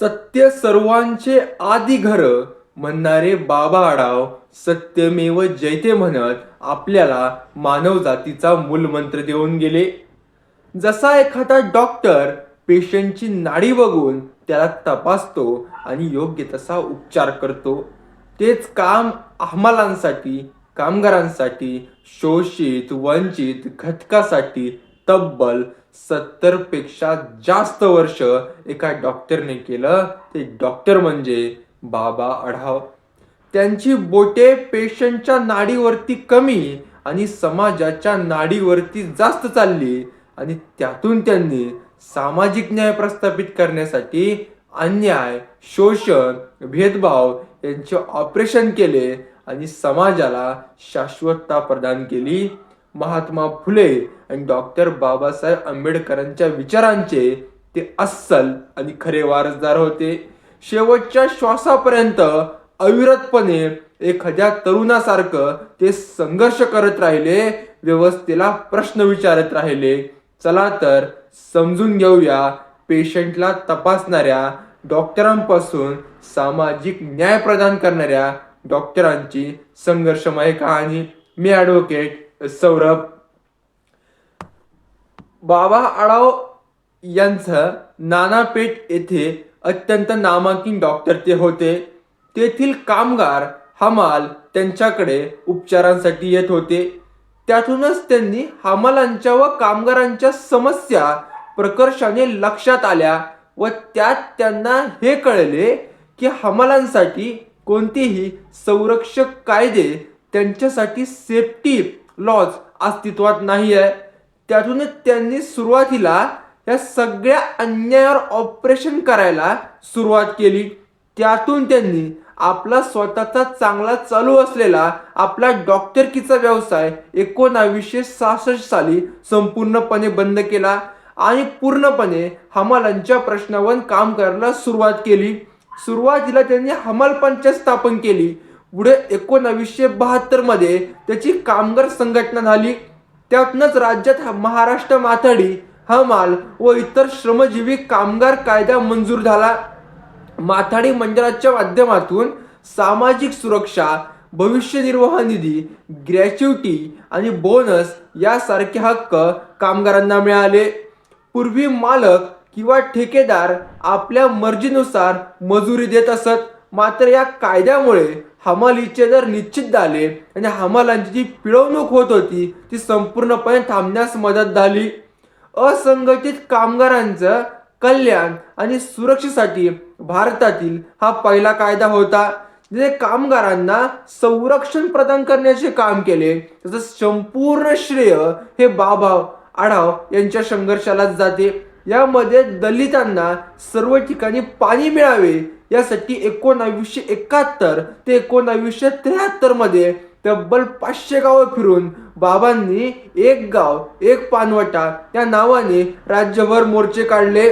सत्य सर्वांचे आदी घर म्हणणारे बाबा आढाव सत्यमेव जयते म्हणत आपल्याला मानव जातीचा मूलमंत्र देऊन गेले. जसा एखादा डॉक्टर पेशंटची नाडी बघून त्याला तपासतो आणि योग्य तसा उपचार करतो, तेच काम हमालांसाठी, कामगारांसाठी, शोषित वंचित घटकासाठी तब्बल 70 पेक्षा जास्त वर्ष एका डॉक्टरने केलं. ते डॉक्टर म्हणजे बाबा आढाव. त्यांची बोटे पेशंटच्या नाडीवरती कमी आणि समाजाच्या नाडीवरती जास्त चालली आणि त्यातून त्यांनी सामाजिक न्याय प्रस्थापित करण्यासाठी अन्याय, शोषण, भेदभाव यांचे ऑपरेशन केले आणि समाजाला शाश्वतता प्रदान केली. महात्मा फुले आणि डॉक्टर बाबासाहेब आंबेडकरांच्या विचारांचे ते अस्सल आणि खरे वारसदार होते. शेवटच्या श्वासापर्यंत अविरतपणे एखाद्या तरुणासारखं ते संघर्ष करत राहिले, व्यवस्थेला प्रश्न विचारत राहिले. चला तर समजून घेऊया पेशंटला तपासणाऱ्या डॉक्टरांपासून सामाजिक न्याय प्रदान करणाऱ्या डॉक्टरांची संघर्षमय कहाणी. मी ॲडव्होकेट सौरभ. बाबा आढाव यांचं नानापेठ येथे अत्यंत नामांकित डॉक्टर ते होते. तेथील कामगार, हमाल त्यांच्याकडे उपचारांसाठी येत होते. त्यातूनच त्यांनी हमालांच्या व कामगारांच्या समस्या प्रकर्षाने लक्षात आल्या व त्यात त्यांना हे कळले की हमालांसाठी कोणतेही संरक्षक कायदे, त्यांच्यासाठी सेफ्टी लॉज अस्तित्वात नाही आहे. त्यातूनच त्यांनी सुरुवातीला या सगळ्या अन्यायावर ऑपरेशन करायला सुरुवात केली. त्यातून त्यांनी आपला स्वतःचा चांगला चालू असलेला आपला डॉक्टरकीचा व्यवसाय 1966 साली संपूर्णपणे बंद केला आणि पूर्णपणे हमालांच्या प्रश्नावर काम करायला सुरुवात केली. सुरुवातीला त्यांनी हमाल पंचायत स्थापन केली. पुढे 1972 मध्ये त्याची कामगार संघटना झाली. त्यातूनच राज्यात महाराष्ट्र माथाडी, हमाल व इतर श्रमजीवी कामगार कायदा मंजूर झाला. माथाडी मंडळाच्या माध्यमातून सामाजिक सुरक्षा, भविष्य निर्वाह निधी, ग्रॅच्युटी आणि बोनस यासारखे हक्क कामगारांना मिळाले. पूर्वी मालक किंवा ठेकेदार आपल्या मर्जीनुसार मजुरी देत असत, मात्र या कायद्यामुळे हमालीचे दर निश्चित झाले आणि हमालांची जी पिळवणूक होत होती ती संपूर्णपणे थांबण्यास मदत झाली. असंघटित कामगारांचं कल्याण आणि सुरक्षेसाठी भारतातील हा पहिला कायदा होता, जे कामगारांना संरक्षण प्रदान करण्याचे काम केले. त्याचं संपूर्ण श्रेय हे बाबा आढाव यांच्या संघर्षालाच जाते. यामध्ये दलितांना सर्व ठिकाणी पाणी मिळावे यासाठी 1971 ते 1973 मध्ये तब्बल 500 गावं फिरून बाबांनी एक गाव एक पानवटा या नावाने राज्यभर मोर्चे काढले.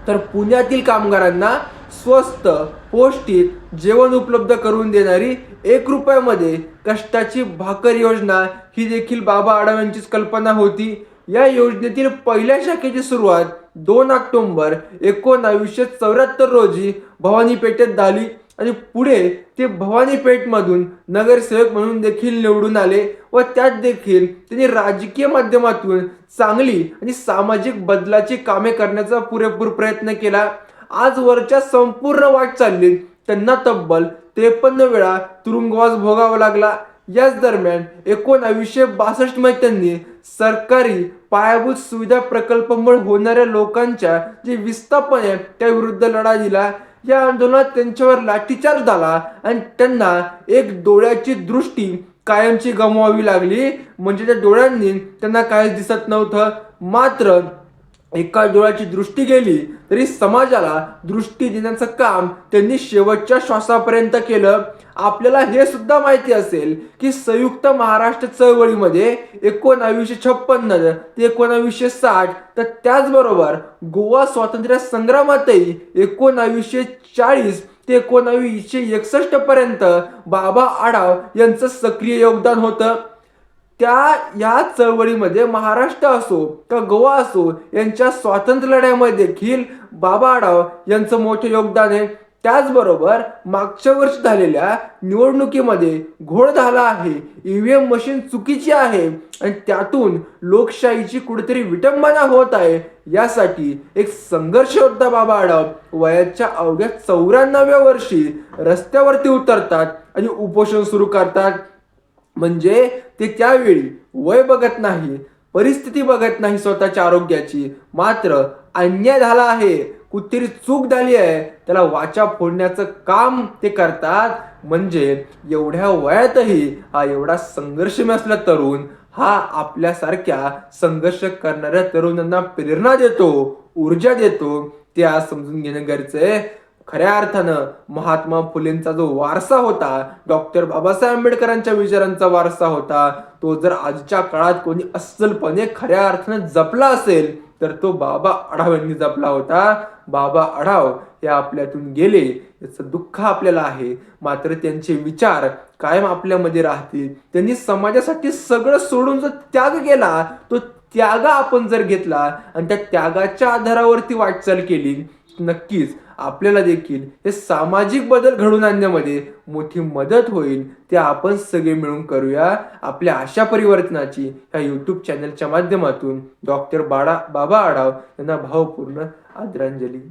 तर पुण्यातील कामगारांना स्वस्त पौष्टिक जेवण उपलब्ध करून देणारी 1 रुपयामध्ये कष्टाची भाकर योजना ही देखील बाबा आढाव यांचीच कल्पना होती. या योजनेतील पहिल्या शाखेची सुरुवात 2 ऑक्टोबर 1974 रोजी भवानी पेठेत झाली आणि पुढे ते भवानी पेठमधून नगरसेवक म्हणून देखील निवडून आले व त्यात देखील त्यांनी राजकीय माध्यमातून चांगली आणि सामाजिक बदलाची कामे करण्याचा पुरेपूर प्रयत्न केला. आजवरच्या संपूर्ण वाटचालीत त्यांना तब्बल 53 वेळा तुरुंगवास भोगावा लागला. याच दरम्यान 1962 मध्ये त्यांनी सरकारी पायाभूत सुविधा प्रकल्पामुळे होणाऱ्या लोकांच्या जे विस्थापन आहे त्याविरुद्ध लढा दिला. या आंदोलनात त्यांच्यावर लाठीचार्ज झाला आणि त्यांना एक डोळ्याची दृष्टी कायमची गमवावी लागली. म्हणजे त्या डोळ्यांनी त्यांना काहीच दिसत नव्हतं. मात्र एका डोळ्याची दृष्टी गेली तरी समाजाला दृष्टी देण्याचं काम त्यांनी शेवटच्या श्वासापर्यंत केलं. आपल्याला हे सुद्धा माहिती असेल की संयुक्त महाराष्ट्र चळवळीमध्ये 1956 ते 1960 तर त्याचबरोबर गोवा स्वातंत्र्य संग्रामातही 1940 ते 1961 पर्यंत बाबा आढाव यांचं सक्रिय योगदान होतं. या चळवळीमध्ये महाराष्ट्र असो किंवा गोवा असो यांच्या स्वातंत्र्य लढ्यामध्ये देखील बाबा आढाव यांचं मोठं योगदान आहे. त्याचबरोबर मागच्या वर्षी झालेल्या निवडणुकीमध्ये घोळ झाला आहे, ईव्हीएम मशीन चुकीची आहे आणि त्यातून लोकशाहीची कुठेतरी विटंबना होत आहे. यासाठी एक संघर्ष होता. बाबा आढाव वयाच्या अवघ्या 94व्या वर्षी रस्त्यावरती उतरतात आणि उपोषण सुरू करतात. म्हणजे ते त्यावेळी वय बघत नाही, परिस्थिती बघत नाही स्वतःच्या आरोग्याची, मात्र अन्याय झाला आहे, कुठेतरी चूक झाली आहे, त्याला वाचा फोडण्याचं काम ते करतात. म्हणजे एवढ्या वयातही हा एवढा संघर्षमय असला तरुण हा आपल्यासारख्या संघर्ष करणाऱ्या तरुणांना प्रेरणा देतो, ऊर्जा देतो. ते आज समजून घेणं गरजेचं आहे. खऱ्या अर्थानं महात्मा फुलेंचा जो वारसा होता, डॉक्टर बाबासाहेब आंबेडकरांच्या विचारांचा वारसा होता, तो जर आजच्या काळात कोणी अस्सलपणे खऱ्या अर्थानं जपला असेल तर तो बाबा आढाव यांनी जपला होता. बाबा आढाव हे आपल्यातून गेले याचं दुःख आपल्याला आहे, मात्र त्यांचे विचार कायम आपल्यामध्ये राहतील. त्यांनी समाजासाठी सगळं सोडून जो त्याग केला, तो त्याग आपण जर घेतला आणि त्या त्यागाच्या आधारावरती वाटचाल केली, नक्कीच आपल्याला देखील हे सामाजिक बदल घडवून आणण्यामध्ये मोठी मदत होईल. ते आपण सगळे मिळून करूया. आपल्या आशा परिवर्तनाची ह्या यूट्यूब चॅनलच्या माध्यमातून डॉक्टर बाबा आढाव यांना भावपूर्ण आदरांजली.